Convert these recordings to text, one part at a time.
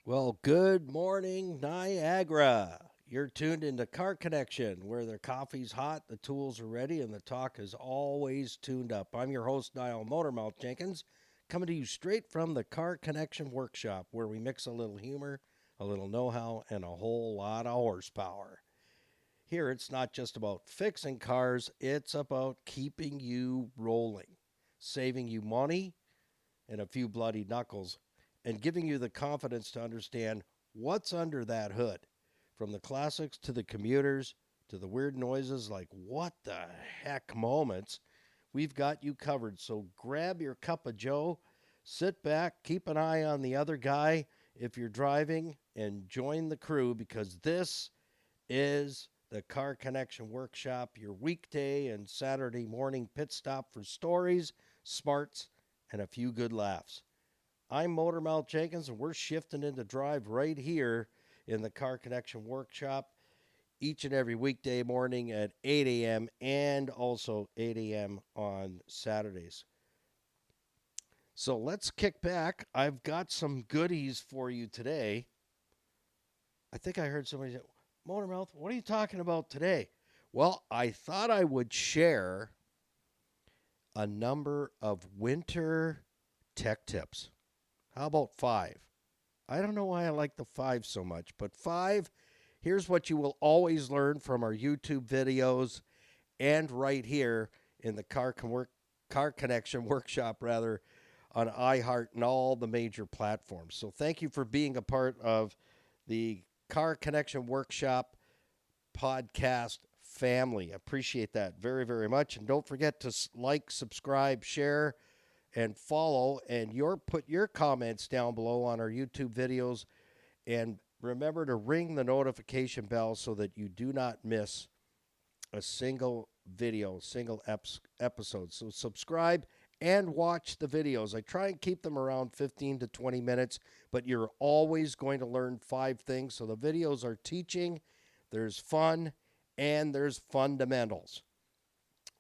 Well, good morning, Niagara. You're tuned into Car Connection, where the coffee's hot, the tools are ready, and the talk is always tuned up. I'm your host, Niall Motormouth Jenkins, coming to you straight from the Car Connection Workshop, where we mix a little humor, a little know how, and a whole lot of horsepower. Here, it's not just about fixing cars, it's about keeping you rolling, saving you money and a few bloody knuckles, and giving you the confidence to understand what's under that hood. From the classics to the commuters to the weird noises like what the heck moments, we've got you covered. So grab your cup of Joe, sit back, keep an eye on the other guy if you're driving, and join the crew because this is the Car Connection Workshop, your weekday and Saturday morning pit stop for stories, smarts, and a few good laughs. I'm Motormouth Jenkins, and we're shifting into drive right here in the Car Connection Workshop each and every weekday morning at 8 a.m. and also 8 a.m. on Saturdays. So let's kick back. I've got some goodies for you today. I think I heard somebody say, Motormouth, what are you talking about today? Well, I thought I would share a number of winter tech tips. How about five? I don't know why I like the five so much, but five, here's what you will always learn from our YouTube videos and right here in the Car Connection Workshop, rather, on iHeart and all the major platforms. So thank you for being a part of the Car Connection Workshop podcast family. Appreciate that very, very much. And don't forget to like, subscribe, share, and follow. And put your comments down below on our YouTube videos. And remember to ring the notification bell so that you do not miss a single video, single episode. So subscribe and watch the videos. I try and keep them around 15 to 20 minutes, but you're always going to learn five things. So the videos are teaching, there's fun, and there's fundamentals.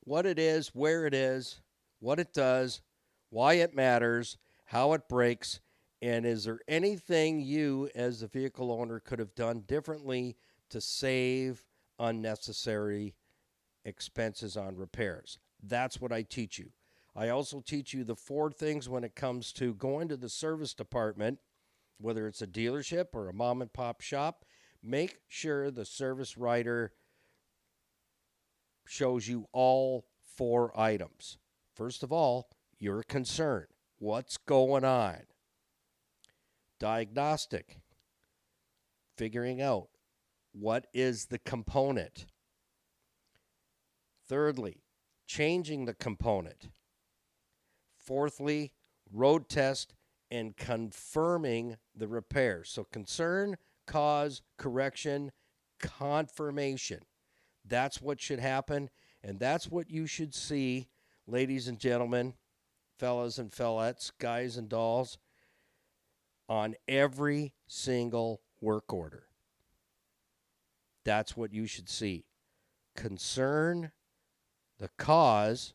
What it is, where it is, what it does, why it matters, how it breaks, and is there anything you as the vehicle owner could have done differently to save unnecessary expenses on repairs? That's what I teach you. I also teach you the four things when it comes to going to the service department, whether it's a dealership or a mom and pop shop. Make sure the service writer shows you all four items. First of all, your concern. What's going on? Diagnostic. Figuring out what is the component. Thirdly, changing the component. Fourthly, road test and confirming the repair. So concern, cause, correction, confirmation. That's what should happen, and that's what you should see, ladies and gentlemen, fellas and fellettes, guys and dolls, on every single work order. That's what you should see. Concern, the cause,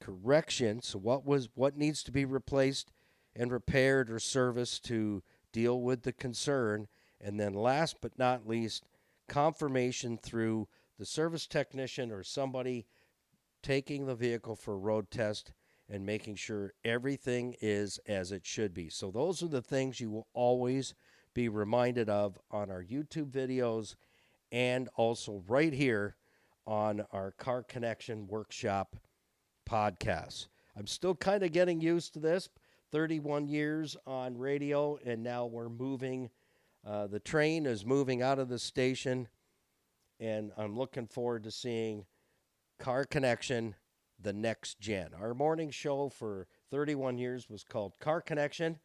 correction, so what needs to be replaced and repaired or serviced to deal with the concern, and then last but not least, confirmation through the service technician or somebody taking the vehicle for a road test and making sure everything is as it should be. So those are the things you will always be reminded of on our YouTube videos and also right here on our Car Connection Workshop podcasts. I'm still kind of getting used to this. 31 years on radio, and now we're moving. The train is moving out of the station, and I'm looking forward to seeing Car Connection, the next gen. Our morning show for 31 years was called Car Connection,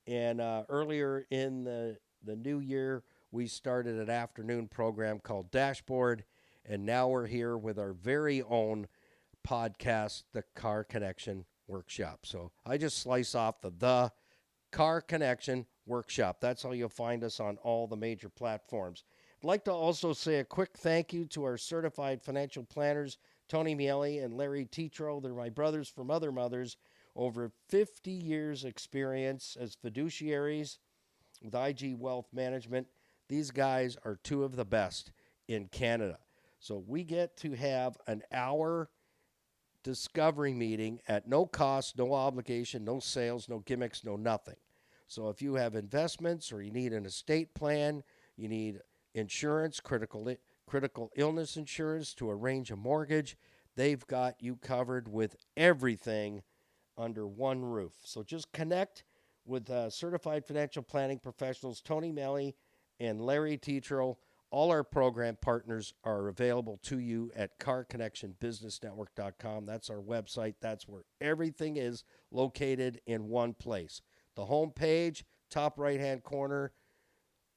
and earlier in the new year, we started an afternoon program called Dashboard, and now we're here with our very own podcast, the Car Connection Workshop. So I just slice off the Car Connection Workshop. That's how you'll find us on all the major platforms. I'd like to also say a quick thank you to our certified financial planners, Tony Miele and Larry Tetro. They're my brothers from other mothers. Over 50 years experience as fiduciaries with IG Wealth Management. These guys are two of the best in Canada. So we get to have an hour discovery meeting at no cost, no obligation, no sales, no gimmicks, no nothing. So if you have investments or you need an estate plan, you need insurance, critical illness insurance to arrange a mortgage, they've got you covered with everything under one roof. So just connect with certified financial planning professionals Tony Melly and Larry Tetro. All our program partners are available to you at carconnectionbusinessnetwork.com. That's our website. That's where everything is located in one place. The home page, top right-hand corner,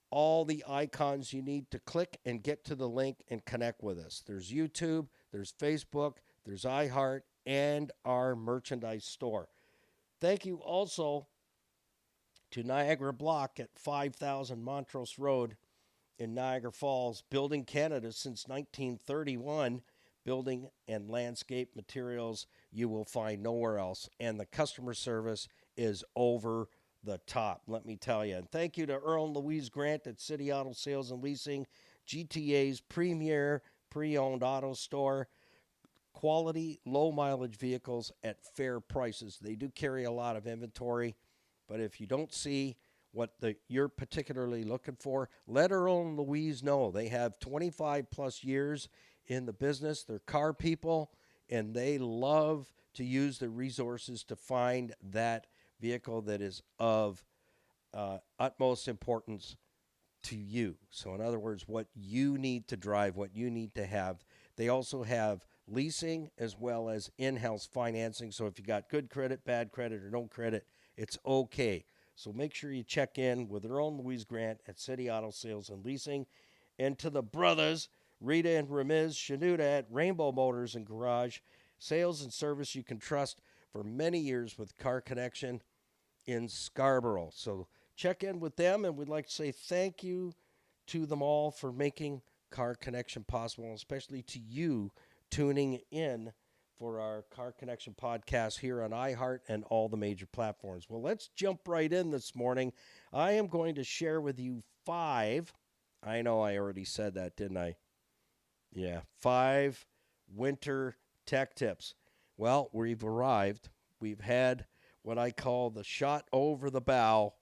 all the icons you need to click and get to the link and connect with us. There's YouTube, there's Facebook, there's iHeart, and our merchandise store. Thank you also to Niagara Block at 5000 Montrose Road in Niagara Falls, building Canada since 1931, building and landscape materials you will find nowhere else. And the customer service is over the top, let me tell you. And thank you to Earl and Louise Grant at City Auto Sales and Leasing, GTA's premier pre-owned auto store. Quality, low-mileage vehicles at fair prices. They do carry a lot of inventory, but if you don't see what you're particularly looking for, let Earl and Louise know. They have 25-plus years in the business. They're car people, and they love to use the resources to find that vehicle that is of utmost importance to you. So in other words, what you need to drive, what you need to have. They also have leasing as well as in-house financing. So if you got good credit, bad credit, or no credit, it's okay. So make sure you check in with Earl and Louise Grant at City Auto Sales and Leasing. And to the brothers, Rita and Ramiz Shanuda at Rainbow Motors and Garage, sales and service you can trust for many years with Car Connection in Scarborough. So check in with them, and we'd like to say thank you to them all for making Car Connection possible, especially to you tuning in for our Car Connection podcast here on iHeart and all the major platforms. Well, let's jump right in this morning. I am going to share with you 5, I know I already said that, didn't I? Yeah, 5 winter tech tips. Well, we've arrived. We've had what I call the shot over the bow,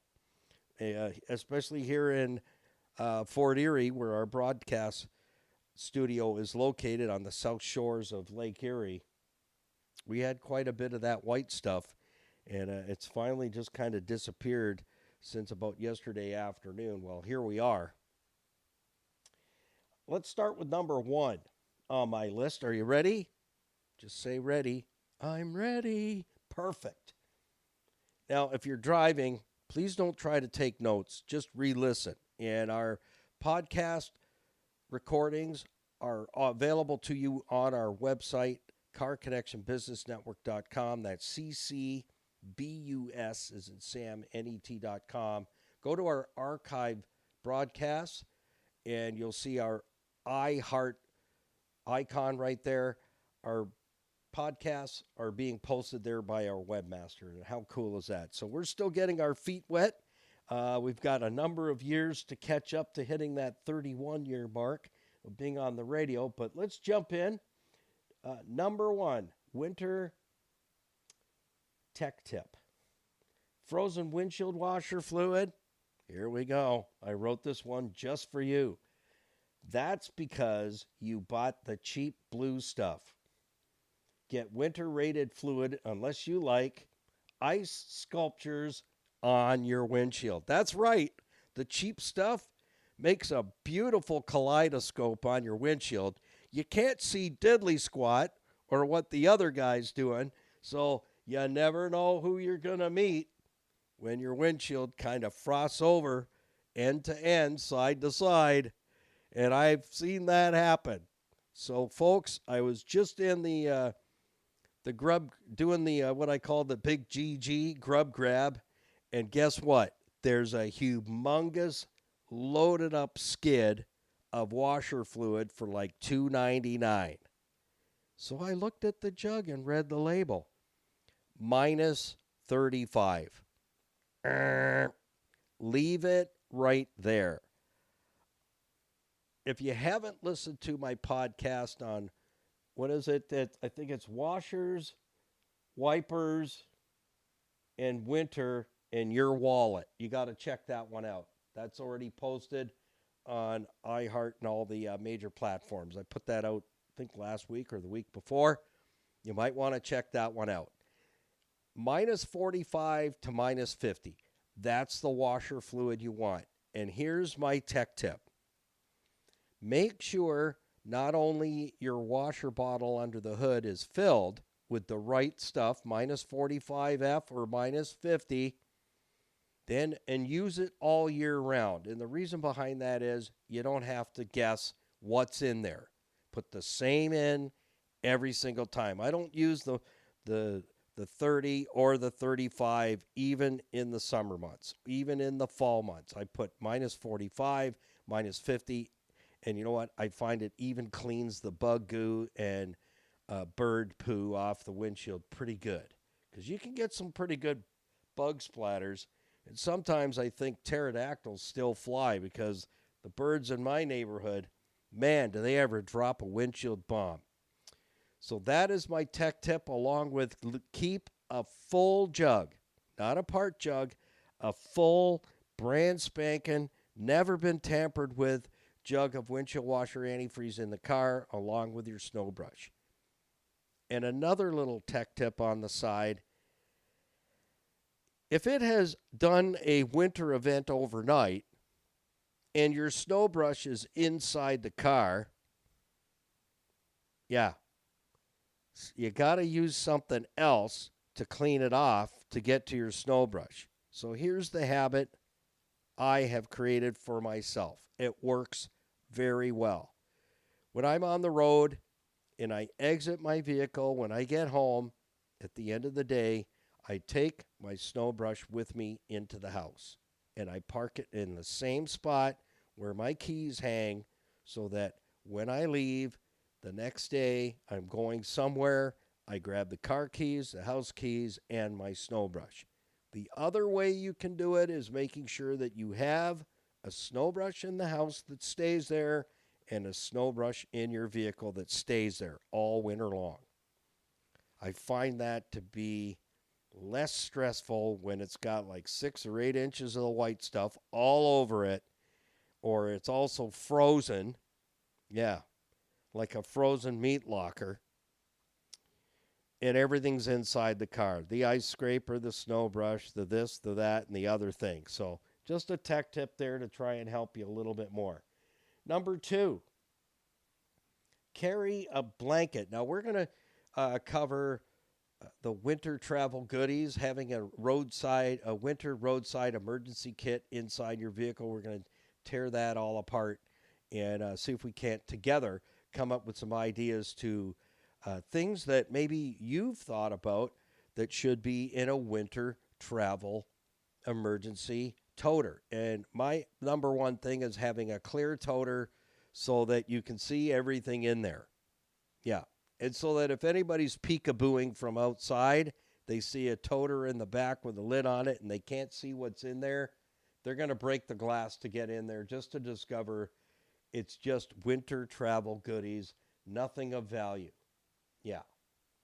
especially here in Fort Erie, where our broadcast studio is located on the south shores of Lake Erie. We had quite a bit of that white stuff, and it's finally just kind of disappeared since about yesterday afternoon. Well, here we are. Let's start with number 1 on my list. Are you ready? Just say ready. I'm ready. Perfect. Now, if you're driving, please don't try to take notes. Just re-listen. And our podcast recordings are available to you on our website, carconnectionbusinessnetwork.com. That's CCBUS as in Sam, NET.com. Go to our archive broadcasts, and you'll see our iHeart icon right there. Our podcasts are being posted there by our webmaster, and how cool is that? So we're still getting our feet wet. We've got a number of years to catch up to hitting that 31-year mark of being on the radio, but let's jump in. Number 1, winter tech tip. Frozen windshield washer fluid. Here we go. I wrote this one just for you. That's because you bought the cheap blue stuff. Get winter-rated fluid unless you like ice sculptures on your windshield. That's right. The cheap stuff makes a beautiful kaleidoscope on your windshield. You can't see diddly squat or what the other guy's doing, so you never know who you're going to meet when your windshield kind of frosts over end to end, side to side, and I've seen that happen. So, folks, I was just in the grub, doing the what I call the big GG, grub grab, and guess what? There's a humongous loaded up skid of washer fluid for like $2.99. So I looked at the jug and read the label. -35. Leave it right there. If you haven't listened to my podcast on what is it that I think it's washers, wipers, and winter in your wallet, you got to check that one out. That's already posted on iHeart and all the major platforms. I put that out, I think, last week or the week before. You might want to check that one out. Minus 45 to minus 50. That's the washer fluid you want. And here's my tech tip. Make sure not only your washer bottle under the hood is filled with the right stuff, minus 45F or minus 50, then and use it all year round. And the reason behind that is you don't have to guess what's in there. Put the same in every single time. I don't use the 30 or the 35 even in the summer months, even in the fall months. I put minus 45, minus 50, and you know what? I find it even cleans the bug goo and bird poo off the windshield pretty good, because you can get some pretty good bug splatters. And sometimes I think pterodactyls still fly, because the birds in my neighborhood, man, do they ever drop a windshield bomb. So that is my tech tip, along with keep a full jug, not a part jug, a full brand spanking, never been tampered with jug of windshield washer antifreeze in the car, along with your snow brush. And another little tech tip on the side, if it has done a winter event overnight and your snow brush is inside the car, yeah, you got to use something else to clean it off to get to your snow brush. So here's the habit I have created for myself. It works very well. When I'm on the road and I exit my vehicle, when I get home at the end of the day, I take my snow brush with me into the house, and I park it in the same spot where my keys hang, so that when I leave the next day, I'm going somewhere, I grab the car keys, the house keys, and my snow brush. The other way you can do it is making sure that you have a snow brush in the house that stays there and a snow brush in your vehicle that stays there all winter long. I find that to be less stressful when it's got like 6 or 8 inches of the white stuff all over it, or it's also frozen. Yeah, like a frozen meat locker. And everything's inside the car. The ice scraper, the snow brush, the this, the that, and the other thing. So just a tech tip there to try and help you a little bit more. Number 2, carry a blanket. Now we're going to cover the winter travel goodies, having a winter roadside emergency kit inside your vehicle. We're going to tear that all apart and see if we can't together come up with some ideas to things that maybe you've thought about that should be in a winter travel emergency toter. And my number one thing is having a clear toter so that you can see everything in there. Yeah. And so that if anybody's peekabooing from outside, they see a toter in the back with a lid on it and they can't see what's in there, they're going to break the glass to get in there just to discover it's just winter travel goodies, nothing of value. Yeah.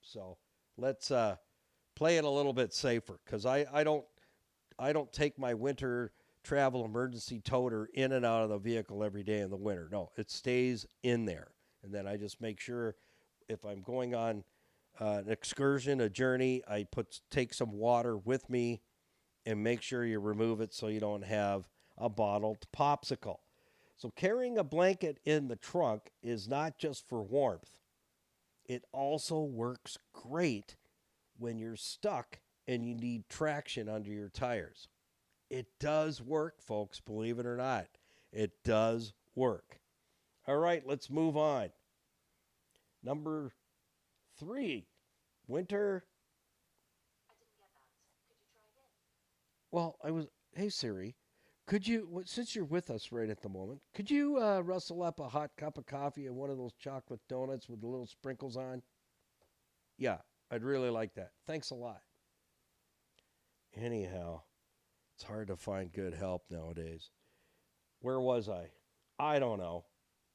So let's play it a little bit safer, because I don't take my winter travel emergency toter in and out of the vehicle every day in the winter. No, it stays in there. And then I just make sure if I'm going on an excursion, a journey, I take some water with me and make sure you remove it so you don't have a bottled popsicle. So carrying a blanket in the trunk is not just for warmth. It also works great when you're stuck and you need traction under your tires. It does work, folks, believe it or not. It does work. All right, let's move on. Number 3, winter. I didn't get that. Could you try again? Hey Siri, could you, since you're with us right at the moment, could you rustle up a hot cup of coffee and one of those chocolate donuts with the little sprinkles on? Yeah, I'd really like that. Thanks a lot. Anyhow, It's hard to find good help nowadays. Where was I? I don't know.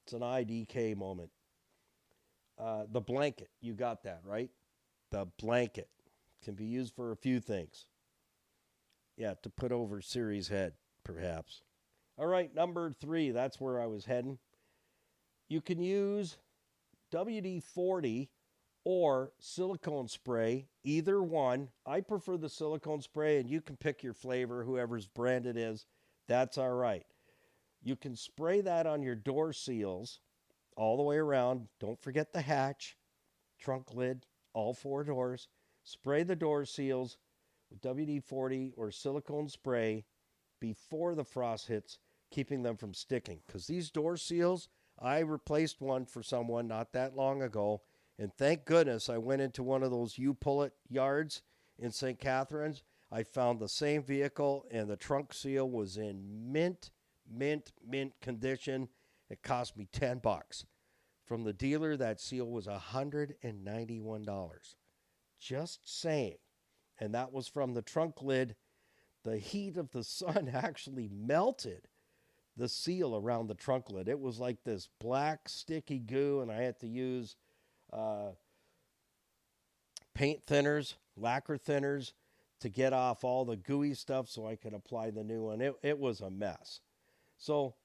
It's an IDK moment. The blanket. You got that, right? The blanket can be used for a few things. Yeah, to put over Siri's head, perhaps. All right, number 3. That's where I was heading. You can use WD 40 or silicone spray, either one. I prefer the silicone spray, and you can pick your flavor, whoever's brand it is. That's all right. You can spray that on your door seals all the way around. Don't forget the hatch, trunk lid, all 4 doors. Spray the door seals with WD 40 or silicone spray before the frost hits, keeping them from sticking. Because these door seals, I replaced one for someone not that long ago. And thank goodness I went into one of those You Pull It yards in St. Catharines. I found the same vehicle, and the trunk seal was in mint condition. It cost me $10. From the dealer, that seal was $191. Just saying. And that was from the trunk lid. The heat of the sun actually melted the seal around the trunk lid. It was like this black sticky goo, and I had to use paint thinners, lacquer thinners to get off all the gooey stuff so I could apply the new one. It was a mess. So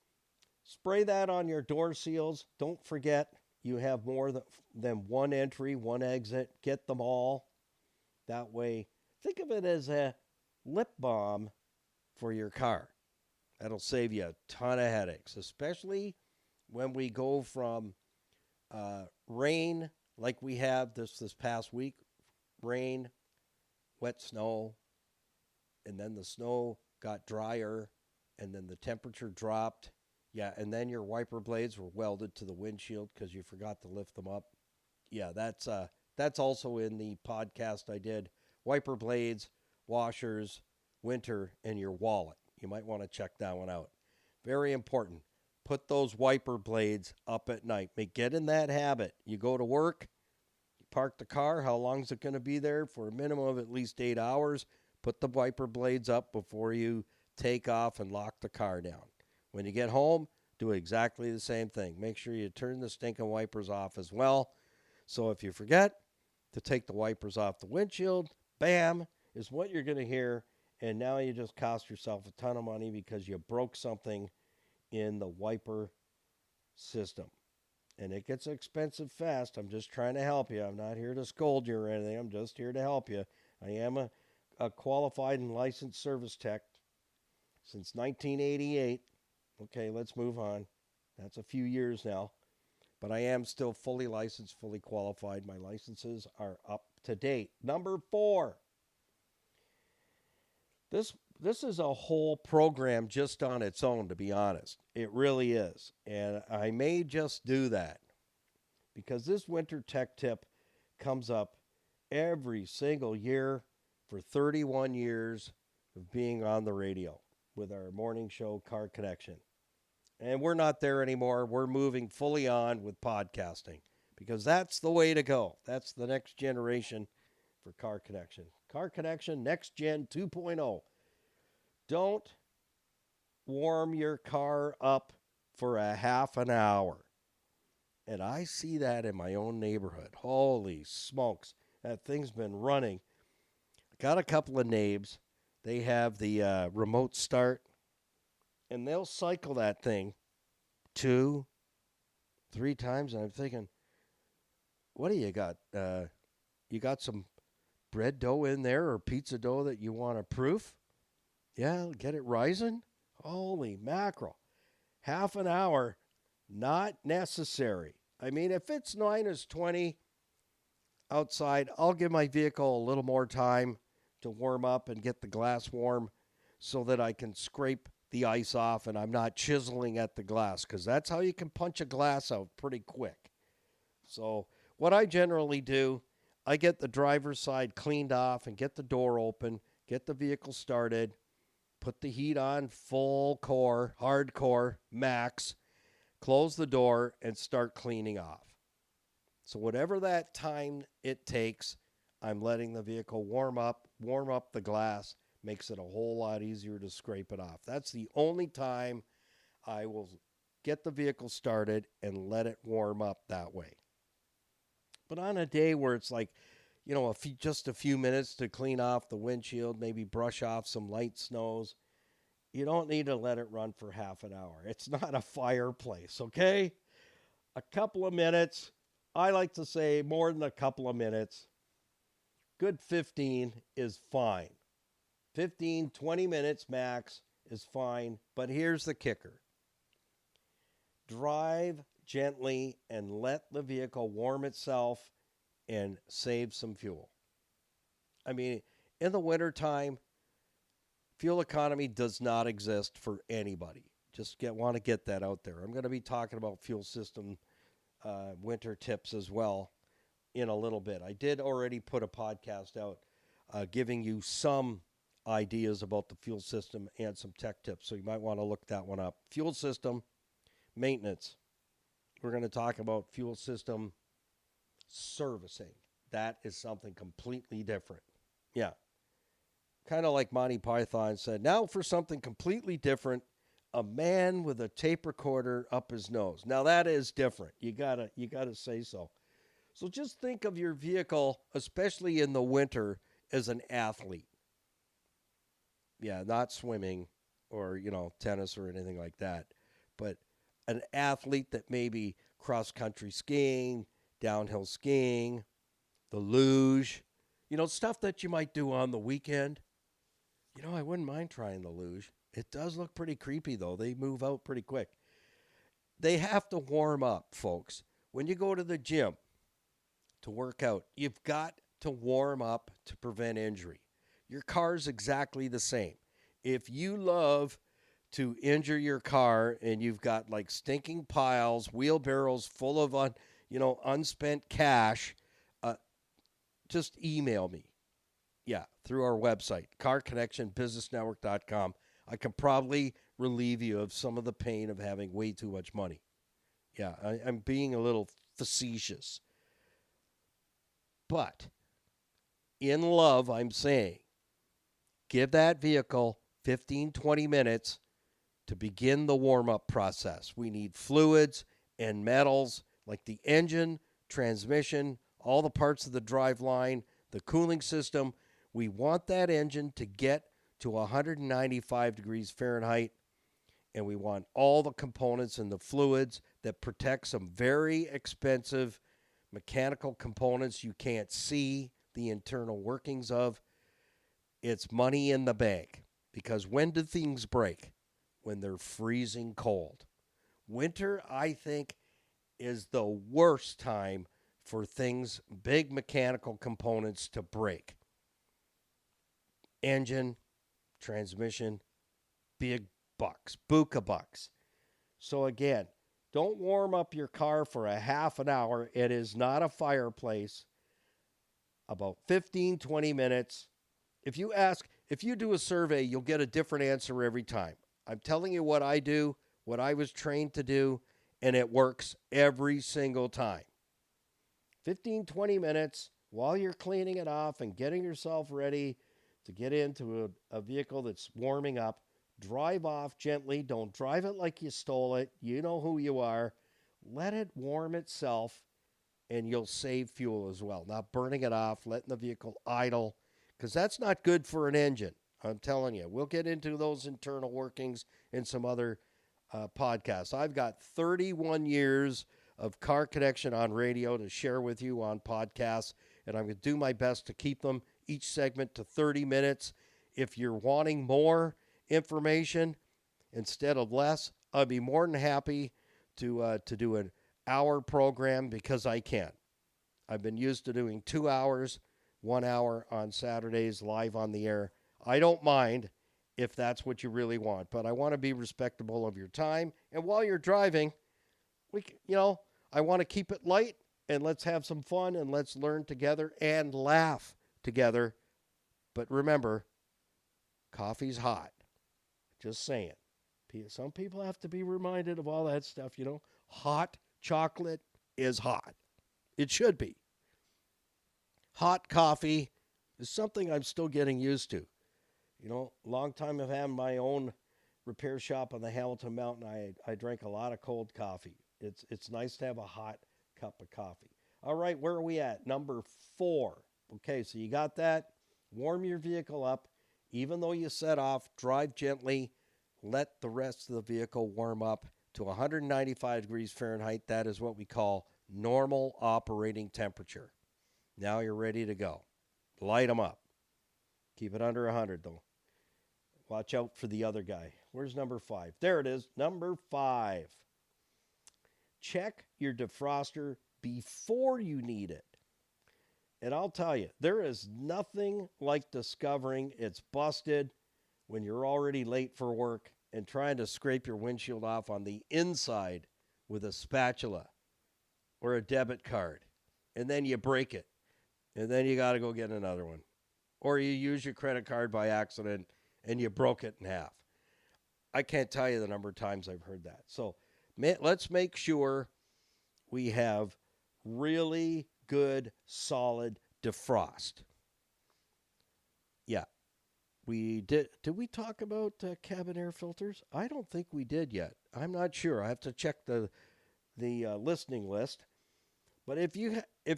spray that on your door seals. Don't forget you have more than one entry, one exit. Get them all. That way, think of it as a lip balm for your car. That'll save you a ton of headaches, especially when we go from rain like we have this past week, rain, wet snow, and then the snow got drier, and then the temperature dropped. Yeah, and then your wiper blades were welded to the windshield because you forgot to lift them up. Yeah, that's also in the podcast I did. Wiper blades, washers, winter, and your wallet. You might want to check that one out. Very important. Put those wiper blades up at night. Get in that habit. You go to work, you park the car. How long is it going to be there? For a minimum of at least 8 hours. Put the wiper blades up before you take off and lock the car down. When you get home, do exactly the same thing. Make sure you turn the stinking wipers off as well. So if you forget to take the wipers off the windshield, bam, is what you're going to hear. And now you just cost yourself a ton of money because you broke something in the wiper system. And it gets expensive fast. I'm just trying to help you. I'm not here to scold you or anything. I'm just here to help you. I am a qualified and licensed service tech since 1988. Okay, let's move on. That's a few years now. But I am still fully licensed, fully qualified. My licenses are up to date. Number 4. This is a whole program just on its own, to be honest. It really is. And I may just do that because this winter tech tip comes up every single year for 31 years of being on the radio with our morning show, Car Connection. And we're not there anymore. We're moving fully on with podcasting because that's the way to go. That's the next generation for Car Connection. Car Connection Next Gen 2.0. Don't warm your car up for a half an hour. And I see that in my own neighborhood. Holy smokes. That thing's been running. I got a couple of neighbors. They have the remote start. And they'll cycle that thing 2, 3 times. And I'm thinking, what do you got? You got some bread dough in there or pizza dough that you want to proof? Yeah, get it rising? Holy mackerel. Half an hour, not necessary. I mean, if it's -20 outside, I'll give my vehicle a little more time to warm up and get the glass warm so that I can scrape the ice off and I'm not chiseling at the glass because that's how you can punch a glass out pretty quick. So what I generally do, I get the driver's side cleaned off and get the door open, get the vehicle started, put the heat on full core, hardcore, max, close the door, and start cleaning off. So whatever that time it takes, I'm letting the vehicle warm up the glass, Makes it a whole lot easier to scrape it off. That's the only time I will get the vehicle started and let it warm up that way. But on a day where it's like, just a few minutes to clean off the windshield, maybe brush off some light snows, you don't need to let it run for half an hour. It's not a fireplace, okay? A couple of minutes. I like to say more than a couple of minutes. Good 15 is fine. 15, 20 minutes max is fine. But here's the kicker: drive gently and let the vehicle warm itself and save some fuel. I mean, in the wintertime, fuel economy does not exist for anybody. Just want to get that out there. I'm going to be talking about fuel system winter tips as well in a little bit. I did already put a podcast out giving you some ideas about the fuel system and some tech tips, so you might want to look that one up. Fuel system maintenance. We're going to talk about fuel system servicing. That is something completely different. Yeah. Kind of like Monty Python said, now for something completely different, a man with a tape recorder up his nose. Now that is different. You gotta say so. So just think of your vehicle, especially in the winter, as an athlete. Yeah, not swimming or, tennis or anything like that, but an athlete that maybe cross-country skiing, downhill skiing, the luge, stuff that you might do on the weekend. I wouldn't mind trying the luge. It does look pretty creepy, though. They move out pretty quick. They have to warm up, folks. When you go to the gym to work out, you've got to warm up to prevent injury. Your car's exactly the same. If you love to injure your car and you've got like stinking piles, wheelbarrows full of unspent cash, just email me. Yeah, through our website, carconnectionbusinessnetwork.com. I can probably relieve you of some of the pain of having way too much money. Yeah, I'm being a little facetious. But in love, I'm saying, give that vehicle 15, 20 minutes to begin the warm-up process. We need fluids and metals like the engine, transmission, all the parts of the drive line, the cooling system. We want that engine to get to 195 degrees Fahrenheit, and we want all the components and the fluids that protect some very expensive mechanical components you can't see the internal workings of. It's money in the bank, because when do things break? When they're freezing cold. Winter, I think, is the worst time for things, big mechanical components to break. Engine, transmission, big bucks, buka bucks. So again, don't warm up your car for a half an hour. It is not a fireplace. About 15, 20 minutes. If you do a survey, you'll get a different answer every time. I'm telling you what I do, what I was trained to do, and it works every single time. 15, 20 minutes while you're cleaning it off and getting yourself ready to get into a vehicle that's warming up. Drive off gently. Don't drive it like you stole it. You know who you are. Let it warm itself, and you'll save fuel as well. Not burning it off, letting the vehicle idle, because that's not good for an engine. I'm telling you. We'll get into those internal workings in some other podcasts. I've got 31 years of Car Connection on radio to share with you on podcasts, and I'm going to do my best to keep them each segment to 30 minutes. If you're wanting more information instead of less, I'd be more than happy to do an hour program, because I can. I've been used to doing 2 hours, 1 hour on Saturdays live on the air. I don't mind if that's what you really want, but I want to be respectable of your time. And while you're driving, I want to keep it light, and let's have some fun, and let's learn together and laugh together. But remember, coffee's hot. Just saying. Some people have to be reminded of all that stuff, Hot chocolate is hot. It should be. Hot coffee is something I'm still getting used to. Long time of having my own repair shop on the Hamilton Mountain. I drank a lot of cold coffee. It's nice to have a hot cup of coffee. All right, where are we at? Number 4. Okay, so you got that. Warm your vehicle up. Even though you set off, drive gently. Let the rest of the vehicle warm up to 195 degrees Fahrenheit. That is what we call normal operating temperature. Now you're ready to go. Light them up. Keep it under 100 though. Watch out for the other guy. Where's number 5? There it is. Number 5. Check your defroster before you need it. And I'll tell you, there is nothing like discovering it's busted when you're already late for work and trying to scrape your windshield off on the inside with a spatula or a debit card. And then you break it. And then you got to go get another one. Or you use your credit card by accident and you broke it in half. I can't tell you the number of times I've heard that. So let's make sure we have really good, solid defrost. Yeah. We did. Did we talk about cabin air filters? I don't think we did yet. I'm not sure. I have to check the listening list. But if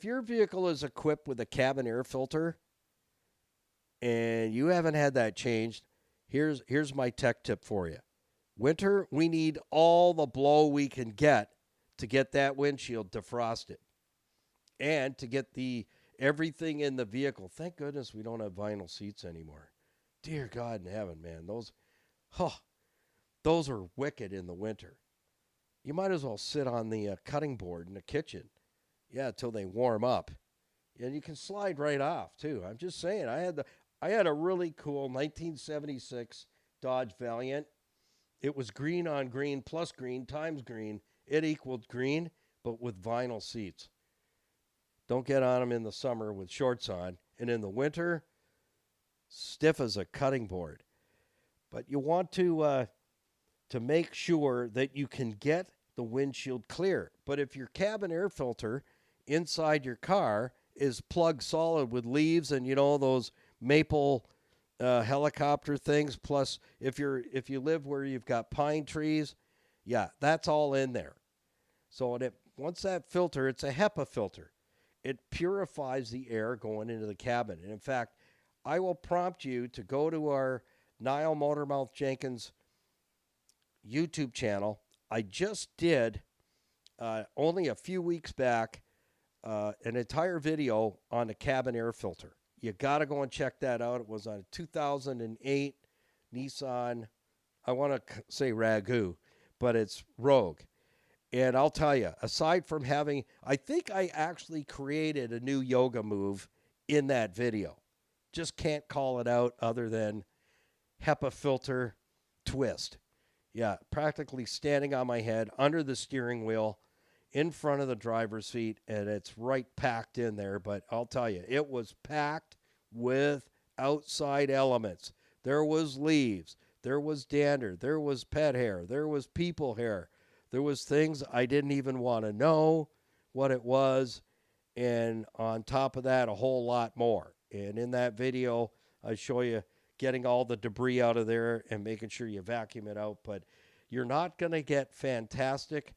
your vehicle is equipped with a cabin air filter and you haven't had that changed, here's my tech tip for you. Winter, we need all the blow we can get to get that windshield defrosted and to get everything in the vehicle. Thank goodness we don't have vinyl seats anymore. Dear God in heaven, man, those are wicked in the winter. You might as well sit on the cutting board in the kitchen, till they warm up, and you can slide right off too. I'm just saying, I had a really cool 1976 Dodge Valiant. It was green on green plus green times green. It equaled green, but with vinyl seats. Don't get on them in the summer with shorts on, and in the winter, stiff as a cutting board. But you want to make sure that you can get the windshield clear. But if your cabin air filter inside your car is plugged solid with leaves and those maple helicopter things, plus if you live where you've got pine trees, that's all in there. So once that filter, it's a HEPA filter. It purifies the air going into the cabin. And in fact, I will prompt you to go to our Niall Motormouth Jenkins YouTube channel. I just did, only a few weeks back, an entire video on a cabin air filter. You got to go and check that out. It was on a 2008 Nissan, I want to say Ragu, but it's Rogue. And I'll tell you, aside from I think I actually created a new yoga move in that video. Just can't call it out other than HEPA filter twist. Practically standing on my head under the steering wheel in front of the driver's seat, and it's right packed in there. But I'll tell you, it was packed with outside elements. There was leaves. There was dander. There was pet hair. There was people hair. There was things I didn't even want to know what it was. And on top of that, a whole lot more. And in that video, I show you getting all the debris out of there and making sure you vacuum it out. But you're not going to get fantastic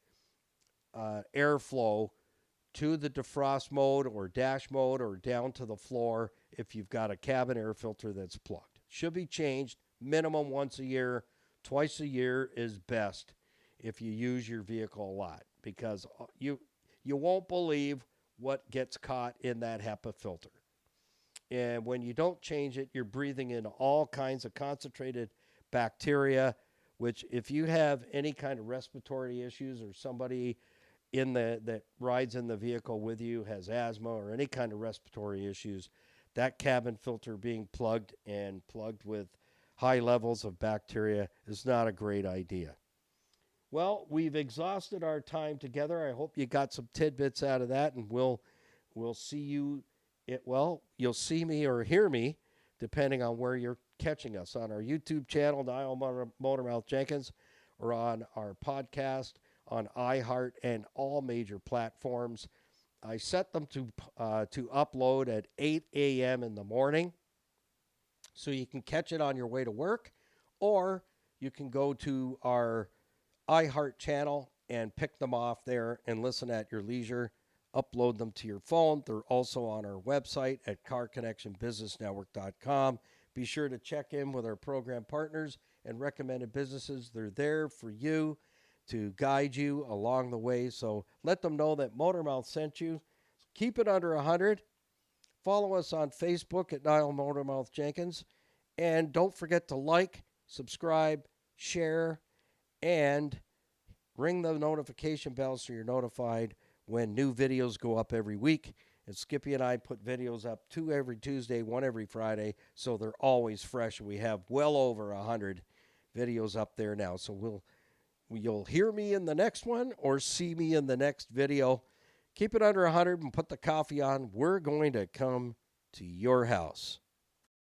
airflow to the defrost mode or dash mode or down to the floor if you've got a cabin air filter that's plugged. Should be changed minimum once a year. Twice a year is best if you use your vehicle a lot, because you won't believe what gets caught in that HEPA filter. And when you don't change it, you're breathing in all kinds of concentrated bacteria, which if you have any kind of respiratory issues, or somebody that rides in the vehicle with you has asthma or any kind of respiratory issues, that cabin filter being plugged with high levels of bacteria is not a great idea. Well, we've exhausted our time together. I hope you got some tidbits out of that, and we'll see you. You'll see me or hear me, depending on where you're catching us, on our YouTube channel, Niall Motormouth Jenkins, or on our podcast on iHeart and all major platforms. I set them to upload at 8 a.m. in the morning. So you can catch it on your way to work, or you can go to our iHeart channel and pick them off there and listen at your leisure. Upload them to your phone. They're also on our website at carconnectionbusinessnetwork.com. Be sure to check in with our program partners and recommended businesses. They're there for you to guide you along the way. So let them know that Motormouth sent you. Keep it under 100. Follow us on Facebook at Niall Motormouth Jenkins. And don't forget to like, subscribe, share, and ring the notification bell so you're notified when new videos go up every week. And Skippy and I put videos up 2 every Tuesday, 1 every Friday, so they're always fresh. We have well over 100 videos up there now. So you'll hear me in the next one or see me in the next video. Keep it under 100 and put the coffee on. We're going to come to your house.